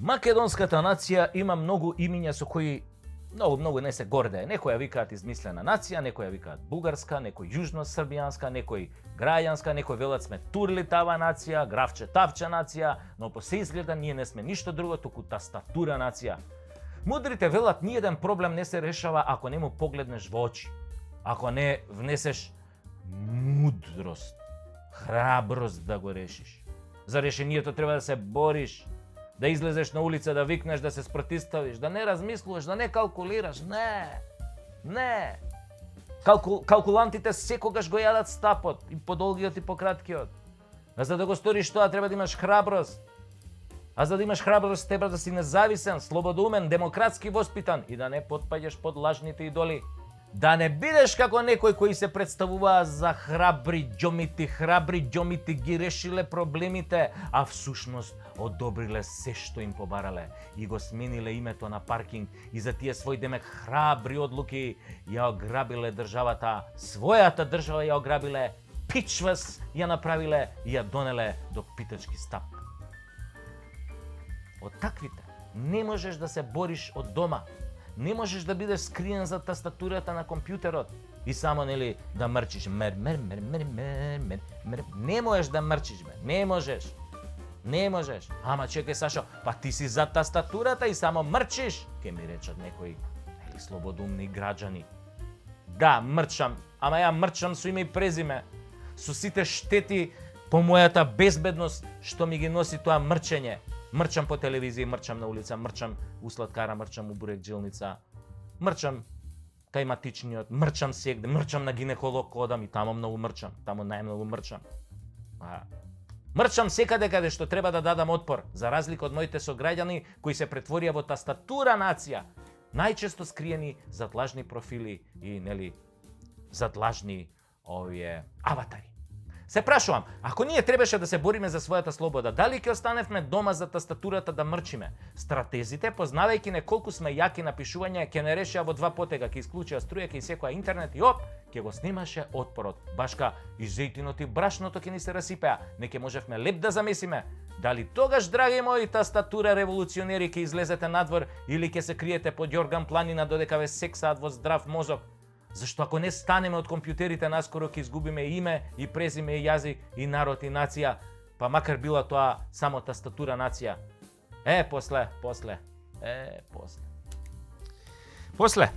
Македонската нација има многу имиња со кои многу не се гордее. Некои ја викаат измислена нација, некои ја викаат бугарска, некои јужно-србијанска, некои граѓанска, некои велат сме турли тава нација, графче тавче нација, но по се изгледа ние не сме ништо друго, туку тастатура нација. Мудрите велат ниеден проблем не се решава ако не му погледнеш во очи, ако не внесеш мудрост, храброст да го решиш. За решението треба да се бориш, да излезеш на улица, да викнеш, да се спротивставиш, да не размислуваш, да не калкулираш. Не. Калкулантите секогаш го јадат стапот, и по долгиот и по краткиот. А за да го сториш тоа треба да имаш храброст. А за да имаш храброст треба да си независен, слободумен, демократски воспитан и да не потпаѓаш под лажните идоли. Да не бидеш како некои кои се представуваа за храбри џомити ги решиле проблемите, а всушност одобриле се што им побарале и го смениле името на паркинг и за тие свој демек храбри одлуки ја ограбиле државата, својата држава ја ограбиле, пичвас ја направиле и ја донеле до питачки стап. Од таквите не можеш да се бориш од дома. Не можеш да бидеш скриен за тастатурата на компјутерот и само да мрчиш. Не можеш да мрчиш, не можеш. Ама чекај Сашо, па ти си за тастатурата и само мрчиш, ке ми речат некои слободумни граѓани. Да, мрчам, ама ја мрчам со име и презиме, со сите штети по мојата безбедност што ми ги носи тоа мрчење. Мрчам по телевизија, мрчам на улица, мрчам у сладкара, мрчам у бурек-джилница, мрчам кај матичниот, мрчам сегде, мрчам на гинеколог одам и тамо многу мрчам, тамо најмногу мрчам. Мрчам секаде каде што треба да дадам отпор, за разлика од моите сограѓани кои се претворија во тастатура нација, најчесто скриени зад лажни профили и зад лажни аватари. Се прашувам, ако ние требаше да се бориме за својата слобода, дали ќе останевме дома за тастатурата да мрчиме? Стратезите, познавајќи не колку сме јаки на пишување, ќе не решија во два потега, ќе исклучија струја, ќе исекоја интернет и ќе го снимаше отпорот. Башка и зејтинот и брашното ќе ни се расипеа, не ќе можевме леп да замесиме. Дали тогаш, драги мои тастатура револуционери, ќе излезете надвор или ќе се криете под Јорган планина додека ве сексаат во здрав мозок? Зашто ако не станеме од компјутерите, наскоро ќе изгубиме име и презиме и јазик и народ и нација, па макар била тоа само тастатура нација. После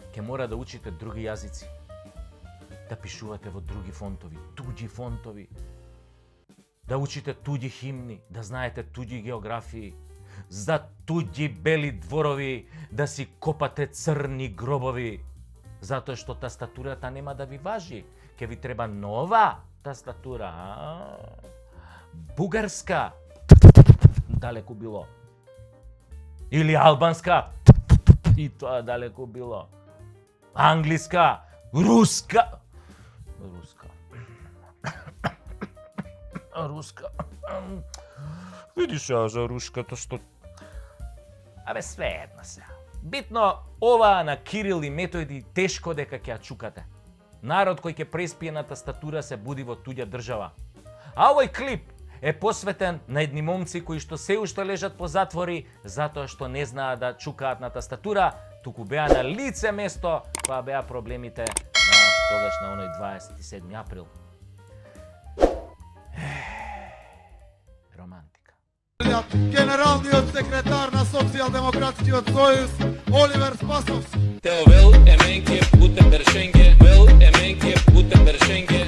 ќе мора да учите други јазици, да пишувате во други фонтови, туѓи фонтови, да учите туѓи химни, да знаете туѓи географии, за туѓи бели дворови, да си копате црни гробови, затоа што тастатурата нема да ви важи. Ке ви треба нова тастатура, бугарска, далеку било, или албанска, и тоа далеку било, англиска, руска. Видиш за руската што... Све едно се. Битно, ова на Кирил и Методи тешко дека ќе ја чукате. Народ кој ќе преспие на тастатура се буди во туѓа држава. А овој клип е посветен на едни момци кои што се уште лежат по затвори затоа што не знаат да чукаат на тастатура, туку беа на лице место кога беа проблемите тогаш на оној 27 април. Романтика. Генералниот секретар на Социјалдемократскиот сојуз Оливер Спасовски. Тeo wel en mijn keer Gutenberg Schengen, wel en mijn keer Gutenberg Schengen.